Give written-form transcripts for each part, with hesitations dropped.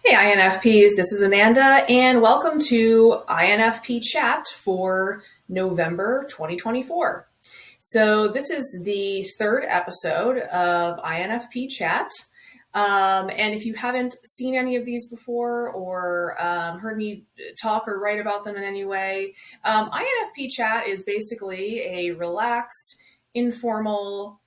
Hey INFPs, this is Amanda and welcome to INFP Chat for November 2024. So this is the third episode of INFP Chat. And if you haven't seen any of these before or heard me talk or write about them in any way, INFP Chat is basically a relaxed, informal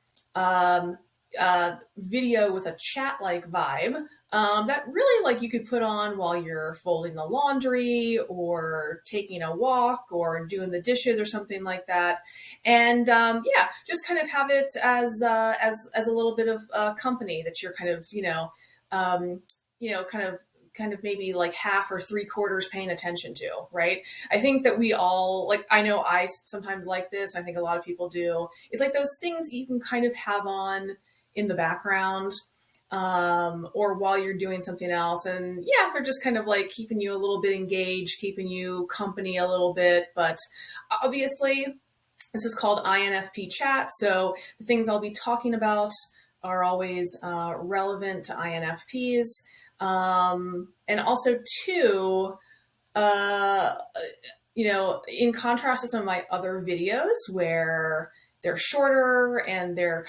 video with a chat-like vibe that really like you could put on while you're folding the laundry or taking a walk or doing the dishes or something like that. And yeah, just kind of have it as a little bit of company that you're kind of kind of maybe like half or three quarters paying attention to, right? I think that we all like, I know I sometimes like this. I think a lot of people do. It's like those things you can kind of have on in the background or while you're doing something else. And yeah, they're just kind of like keeping you a little bit engaged, keeping you company a little bit. But obviously, this is called INFP Chat. So the things I'll be talking about are always relevant to INFPs. And also, too, in contrast to some of my other videos where they're shorter and they're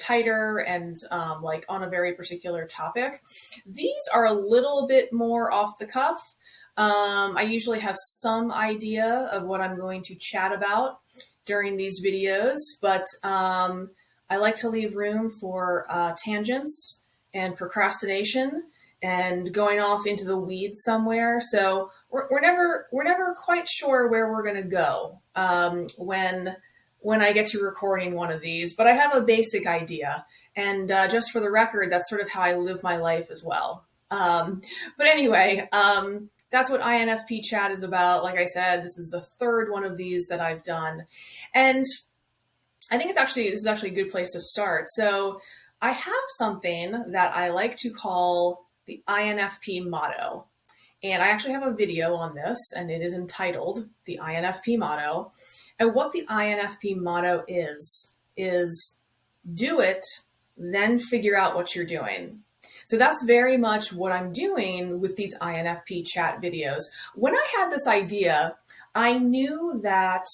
tighter and like on a very particular topic. These are a little bit more off the cuff. I usually have some idea of what I'm going to chat about during these videos, but I like to leave room for tangents and procrastination and going off into the weeds somewhere. So we're never quite sure where we're going to go when I get to recording one of these, but I have a basic idea. And just for the record, that's sort of how I live my life as well. But anyway, that's what INFP Chat is about. Like I said, this is the third one of these that I've done. And I think this is actually a good place to start. So I have something that I like to call the INFP Motto. And I actually have a video on this, and it is entitled The INFP Motto. And what the INFP motto is do it, then figure out what you're doing. So that's very much what I'm doing with these INFP chat videos. When I had this idea, I knew that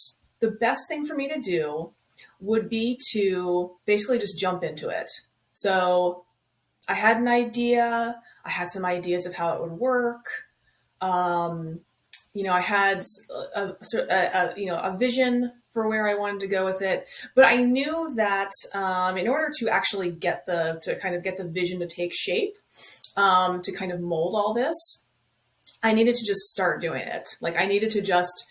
the best thing for me to do would be to basically just jump into it. So I had an idea. I had some ideas of how it would work. I had a vision for where I wanted to go with it, but I knew that in order to actually get the vision to take shape, to kind of mold all this, I needed to just start doing it. Like I needed to just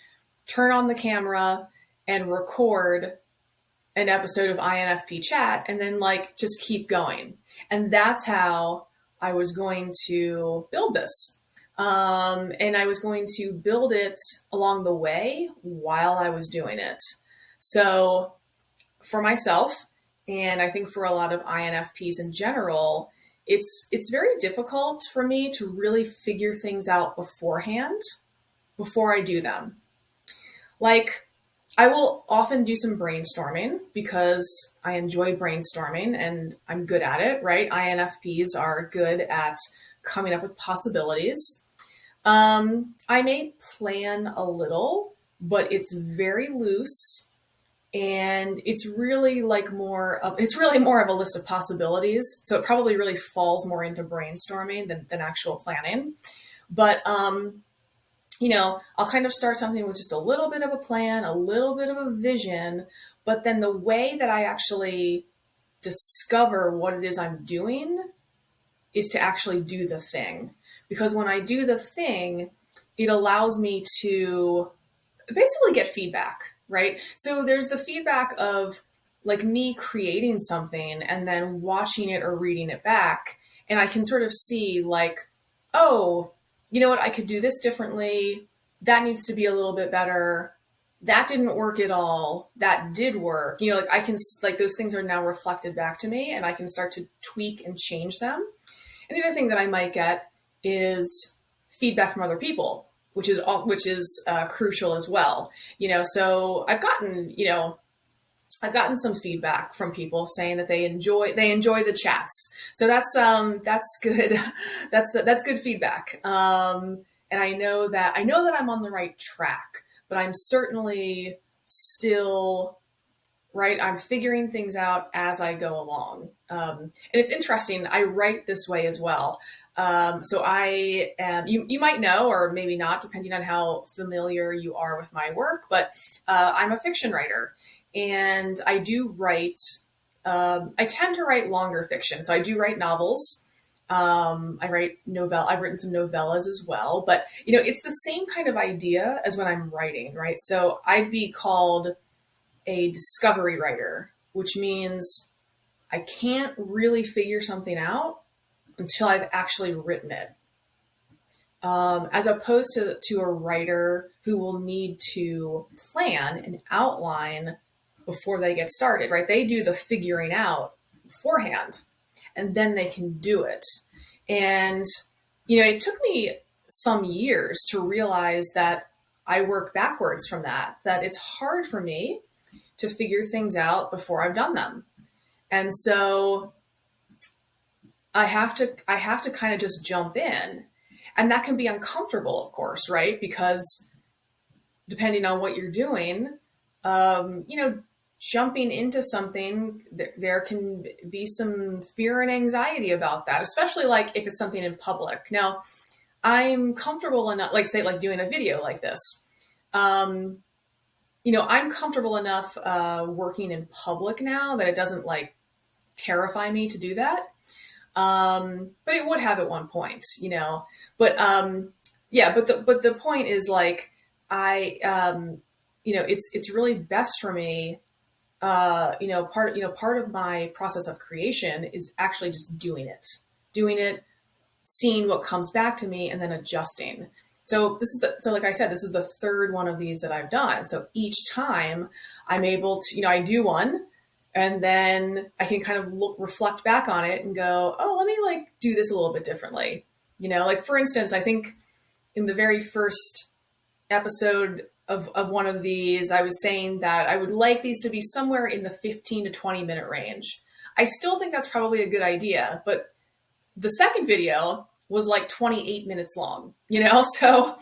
turn on the camera and record an episode of INFP Chat and then like just keep going. And that's how I was going to build this. And I was going to build it along the way while I was doing it. So for myself, and I think for a lot of INFPs in general, it's very difficult for me to really figure things out beforehand before I do them. Like I will often do some brainstorming because I enjoy brainstorming and I'm good at it, right? INFPs are good at coming up with possibilities. I may plan a little, but it's very loose and it's really more of a list of possibilities. So it probably really falls more into brainstorming than actual planning. But, I'll kind of start something with just a little bit of a plan, a little bit of a vision, but then the way that I actually discover what it is I'm doing is to actually do the thing. Because when I do the thing, it allows me to basically get feedback, right? So there's the feedback of like me creating something and then watching it or reading it back. And I can sort of see like, oh, you know what? I could do this differently. That needs to be a little bit better. That didn't work at all. That did work. Like I can, like those things are now reflected back to me and I can start to tweak and change them. And the other thing that I might get is feedback from other people, which is crucial as well. So I've gotten, I've gotten some feedback from people saying that they enjoy the chats. So that's good. That's good feedback. And I know that I'm on the right track, but I'm certainly still right. I'm figuring things out as I go along. And it's interesting. I write this way as well. So I am, you might know, or maybe not, depending on how familiar you are with my work, but I'm a fiction writer, and I do write, I tend to write longer fiction. So I do write novels. I write I've written some novellas as well, but it's the same kind of idea as when I'm writing, right? So I'd be called a discovery writer, which means I can't really figure something out until I've actually written it. As opposed to a writer who will need to plan and outline before they get started, right? They do the figuring out beforehand, and then they can do it. And, it took me some years to realize that I work backwards from that it's hard for me to figure things out before I've done them. And so I have to kind of just jump in, and that can be uncomfortable, of course, right? Because depending on what you're doing, jumping into something, there can be some fear and anxiety about that, especially like if it's something in public. Now, I'm comfortable enough, like say, like doing a video like this. I'm comfortable enough working in public now that it doesn't like terrify me to do that. But it would have at one point, but the point is like, it's really best for me. Part of my process of creation is actually just doing it, seeing what comes back to me, and then adjusting. So like I said, this is the third one of these that I've done. So each time I'm able to, I do one, and then I can kind of reflect back on it and go, oh, let me like do this a little bit differently. Like for instance, I think in the very first episode of one of these, I was saying that I would like these to be somewhere in the 15 to 20 minute range. I still think that's probably a good idea, but the second video was like 28 minutes long, so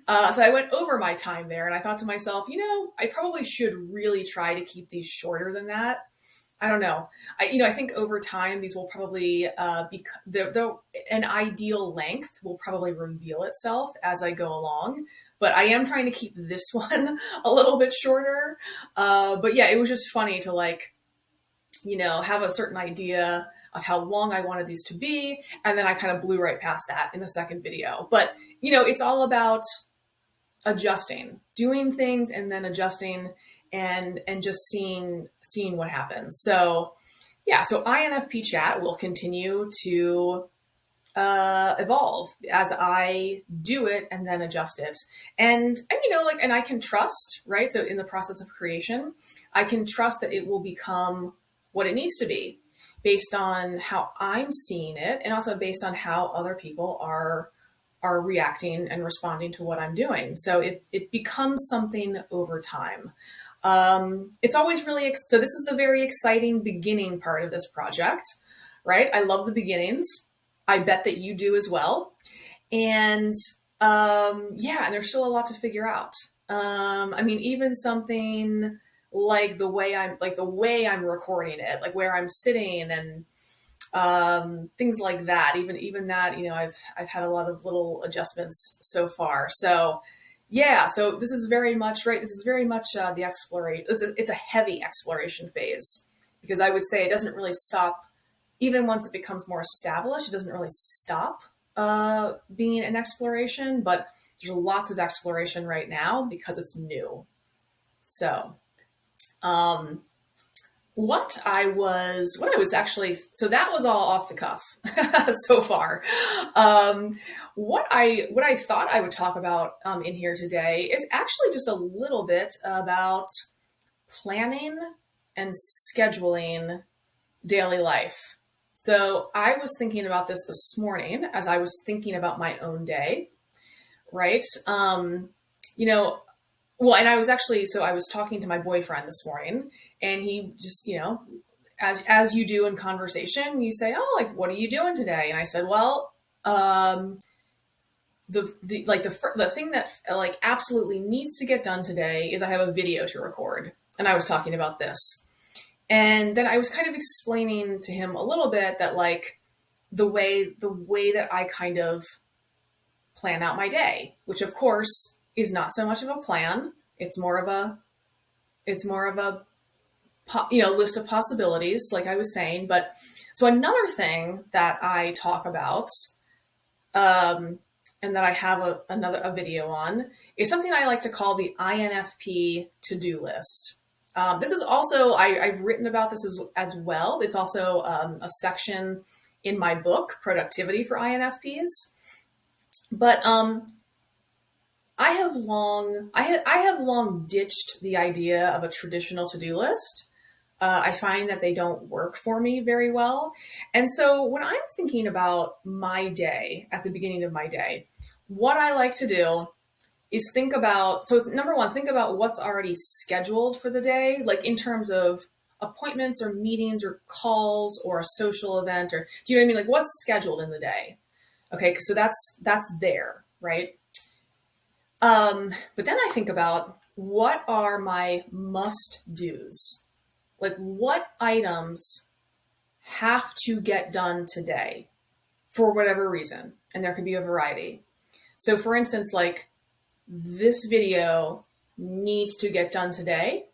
I went over my time there, and I thought to myself, I probably should really try to keep these shorter than that. I don't know. I think over time, these will probably be an ideal length will probably reveal itself as I go along. But I am trying to keep this one a little bit shorter. But yeah, it was just funny to like, have a certain idea of how long I wanted these to be. And then I kind of blew right past that in the second video. But, it's all about adjusting, doing things and then adjusting and just seeing what happens. So yeah, so INFP Chat will continue to evolve as I do it and then adjust it. And and I can trust, right? So in the process of creation, I can trust that it will become what it needs to be based on how I'm seeing it, and also based on how other people are reacting and responding to what I'm doing. So it becomes something over time. It's always really, so this is the very exciting beginning part of this project, right? I love the beginnings. I bet that you do as well. And, and there's still a lot to figure out. Even something like the way I'm recording it, like where I'm sitting and, things like that, even that, I've had a lot of little adjustments so far. So yeah, so this is very much, right. This is very much, the exploration. It's a heavy exploration phase, because I would say it doesn't really stop. Even once it becomes more established, it doesn't really stop being an exploration, but there's lots of exploration right now because it's new. So, what I was actually, so that was all off the cuff so far. What I thought I would talk about in here today is actually just a little bit about planning and scheduling daily life. So I was thinking about this morning as I was thinking about my own day, right? And I was talking to my boyfriend this morning, And he just, as you do in conversation, you say, oh, like, what are you doing today? And I said, well, the thing that like absolutely needs to get done today is I have a video to record. And I was talking about this. And then I was kind of explaining to him a little bit that like the way that I kind of plan out my day, which of course is not so much of a plan. It's more of a list of possibilities, like I was saying. But so another thing that I talk about, and that I have a video on, is something I like to call the INFP to-do list. This is also, I've written about this as well. It's also a section in my book, Productivity for INFPs. But I have long ditched the idea of a traditional to-do list. I find that they don't work for me very well. And so when I'm thinking about my day, at the beginning of my day, what I like to do is number one, think about what's already scheduled for the day, like in terms of appointments or meetings or calls or a social event, or do you know what I mean? Like what's scheduled in the day? Okay, so that's there, right? But then I think about what are my must-dos? Like what items have to get done today for whatever reason? And there could be a variety. So for instance, like this video needs to get done today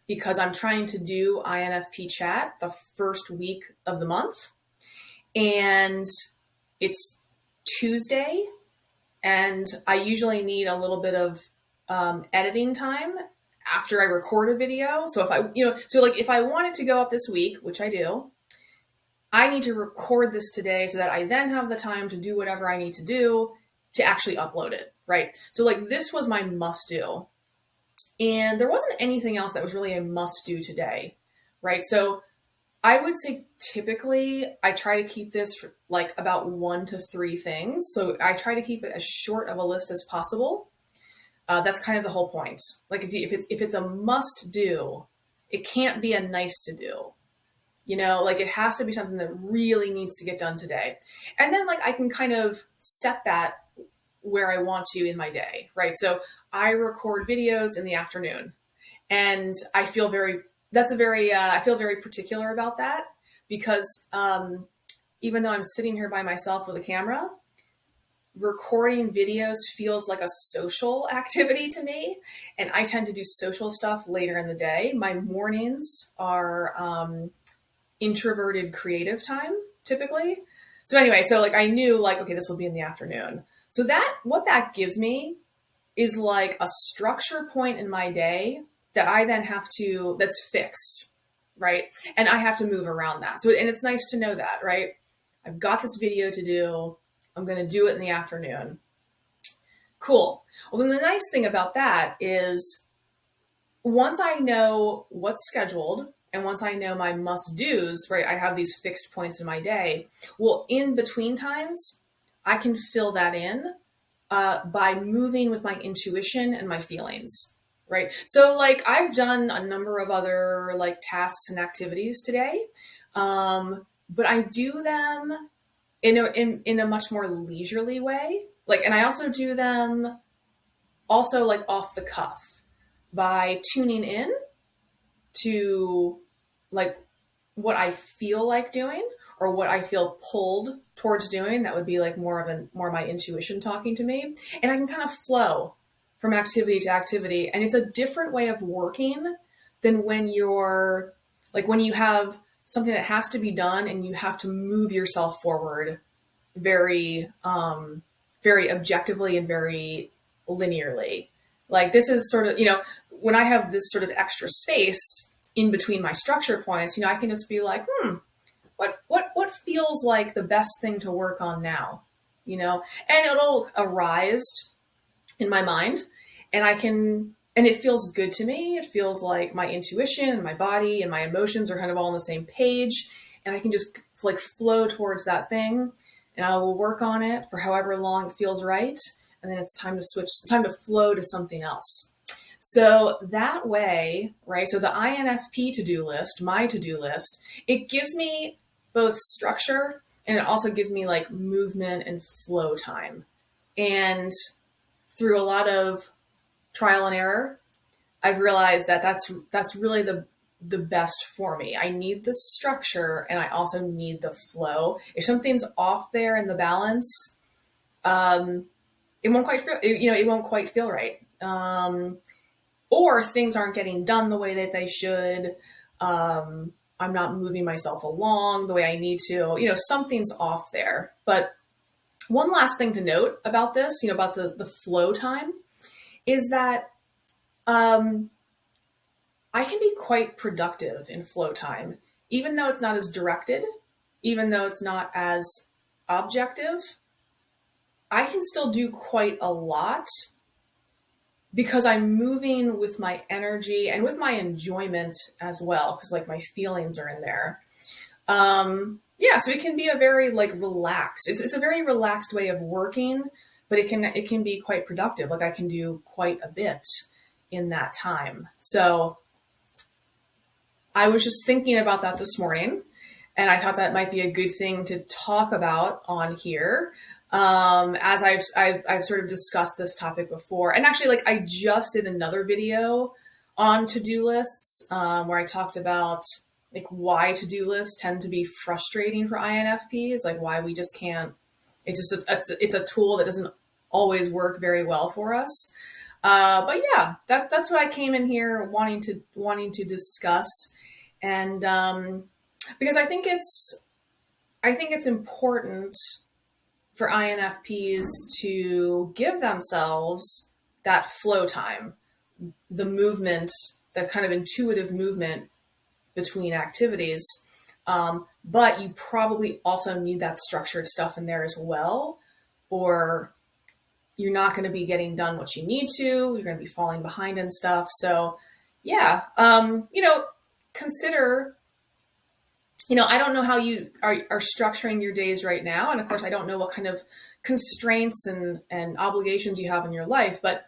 because I'm trying to do INFP Chat the first week of the month. And it's Tuesday, and I usually need a little bit of editing time after I record a video. So if I want it to go up this week, which I do, I need to record this today so that I then have the time to do whatever I need to do to actually upload it, right? So like this was my must do. And there wasn't anything else that was really a must do today, right? So I would say typically I try to keep this for like about 1 to 3 things. So I try to keep it as short of a list as possible. That's kind of the whole point. Like if it's a must do, it can't be a nice to do. Like it has to be something that really needs to get done today. And then like I can kind of set that where I want to in my day, right? So I record videos in the afternoon, and I feel very particular about that because even though I'm sitting here by myself with a camera, recording videos feels like a social activity to me. And I tend to do social stuff later in the day. My mornings are introverted creative time typically. So anyway, so like I knew like, okay, this will be in the afternoon. So what that gives me is like a structure point in my day that I then that's fixed, right? And I have to move around that. So, and it's nice to know that, right? I've got this video to do. I'm going to do it in the afternoon. Cool. Well, then the nice thing about that is once I know what's scheduled and once I know my must-dos, right, I have these fixed points in my day. Well, in between times, I can fill that in by moving with my intuition and my feelings, right? So like I've done a number of other like tasks and activities today, but I do them in a much more leisurely way. Like, and I also do them also like off the cuff by tuning in to like what I feel like doing or what I feel pulled towards doing. That would be like more my intuition talking to me. And I can kind of flow from activity to activity. And it's a different way of working than when when you have something that has to be done and you have to move yourself forward very, very objectively and very linearly. Like this is sort of, when I have this sort of extra space in between my structure points, I can just be like, what feels like the best thing to work on now, and it'll arise in my mind and it feels good to me. It feels like my intuition and my body and my emotions are kind of all on the same page, and I can just like flow towards that thing, and I will work on it for however long it feels right. And then it's time to switch. It's time to flow to something else. So that way, right? So the INFP to-do list, my to-do list, it gives me both structure and it also gives me like movement and flow time. And through a lot of trial and error, I've realized that that's really the best for me. I need the structure and I also need the flow. If something's off there in the balance, it won't quite feel, it won't quite feel right. Or things aren't getting done the way that they should. I'm not moving myself along the way I need to. Something's off there. But one last thing to note about this, about the flow time, is that I can be quite productive in flow time, even though it's not as directed, even though it's not as objective. I can still do quite a lot because I'm moving with my energy and with my enjoyment as well, because like my feelings are in there. So it can be a very like relaxed. It's a very relaxed way of working, but it can be quite productive. Like I can do quite a bit in that time. So I was just thinking about that this morning, and I thought that might be a good thing to talk about on here. As I've sort of discussed this topic before, and actually, like I just did another video on to-do lists where I talked about like why to-do lists tend to be frustrating for INFPs, like why we just can't. It's a tool that doesn't always work very well for us. But yeah, that's what I came in here wanting to discuss, and because I think it's important for INFPs to give themselves that flow time, the movement, that kind of intuitive movement between activities. But you probably also need that structured stuff in there as well, or you're not going to be getting done what you need to. You're going to be falling behind and stuff. So yeah, consider, I don't know how you are structuring your days right now. And of course, I don't know what kind of constraints and obligations you have in your life, but,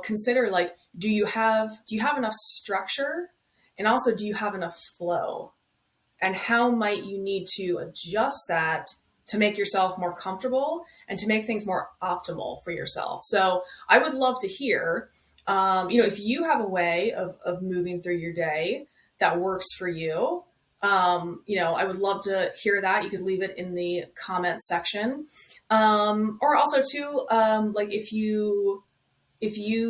consider like, do you have enough structure? And also, do you have enough flow? And how might you need to adjust that to make yourself more comfortable and to make things more optimal for yourself? So I would love to hear, if you have a way of moving through your day that works for you. I would love to hear that. You could leave it in the comment section. Or also too, like if you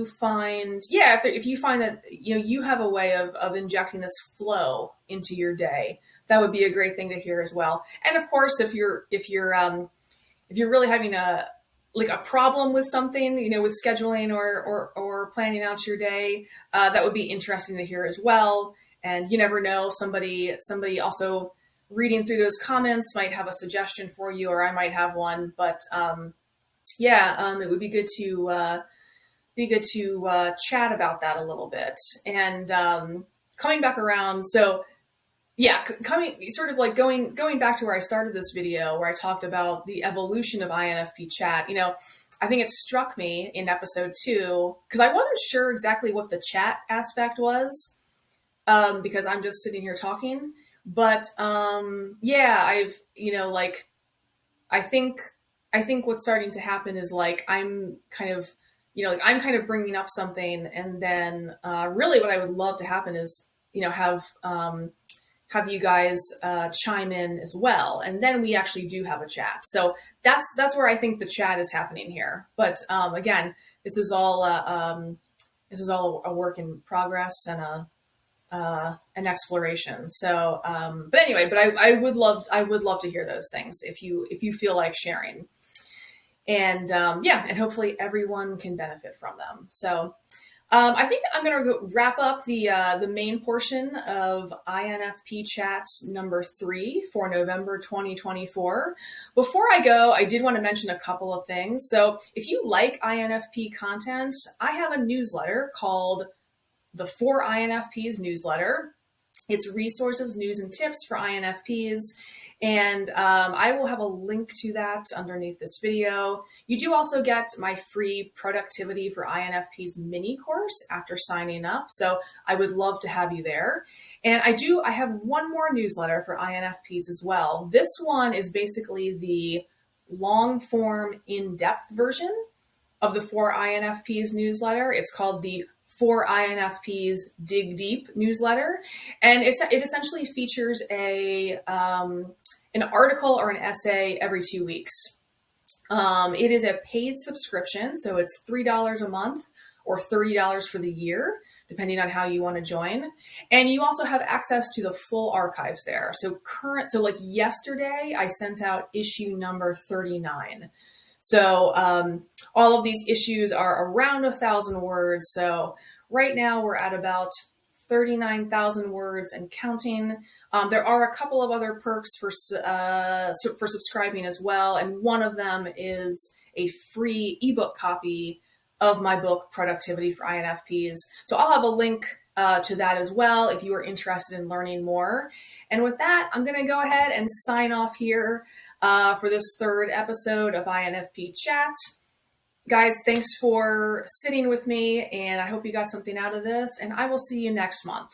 find that, you have a way of injecting this flow into your day, that would be a great thing to hear as well. And of course, if you're really having a problem with something, with scheduling or planning out your day, that would be interesting to hear as well. And you never know, somebody also reading through those comments might have a suggestion for you, or I might have one. But it would be good to chat about that a little bit. And coming back around, so yeah, going back to where I started this video, where I talked about the evolution of INFP Chat. I think it struck me in episode 2 because I wasn't sure exactly what the chat aspect was. Because I'm just sitting here talking, but, I think what's starting to happen is like, I'm kind of bringing up something, and then, really what I would love to happen is, have you guys, chime in as well. And then we actually do have a chat. So that's where I think the chat is happening here. But, again, this is all a work in progress and an exploration. So, but anyway, I would love to hear those things if you feel like sharing, and and hopefully everyone can benefit from them. So, I think I'm going to wrap up the main portion of INFP Chat number 3 for November 2024. Before I go, I did want to mention a couple of things. So if you like INFP content, I have a newsletter called the 4 INFPs newsletter. It's resources, news, and tips for INFPs. And I will have a link to that underneath this video. You do also get my free Productivity for INFPs mini course after signing up. So I would love to have you there. And I have one more newsletter for INFPs as well. This one is basically the long form, in-depth version of the 4 INFPs newsletter. It's called the 4 INFPs Dig Deep newsletter. And it essentially features an article or an essay every 2 weeks. It is a paid subscription, so it's $3 a month or $30 for the year, depending on how you want to join. And you also have access to the full archives there. So like yesterday, I sent out issue number 39. So all of these issues are around 1,000 words. So right now we're at about 39,000 words and counting. There are a couple of other perks for subscribing as well. And one of them is a free ebook copy of my book, Productivity for INFPs. So I'll have a link to that as well if you are interested in learning more. And with that, I'm going to go ahead and sign off here for this 3rd episode of INFP Chat. Guys, thanks for sitting with me, and I hope you got something out of this, and I will see you next month.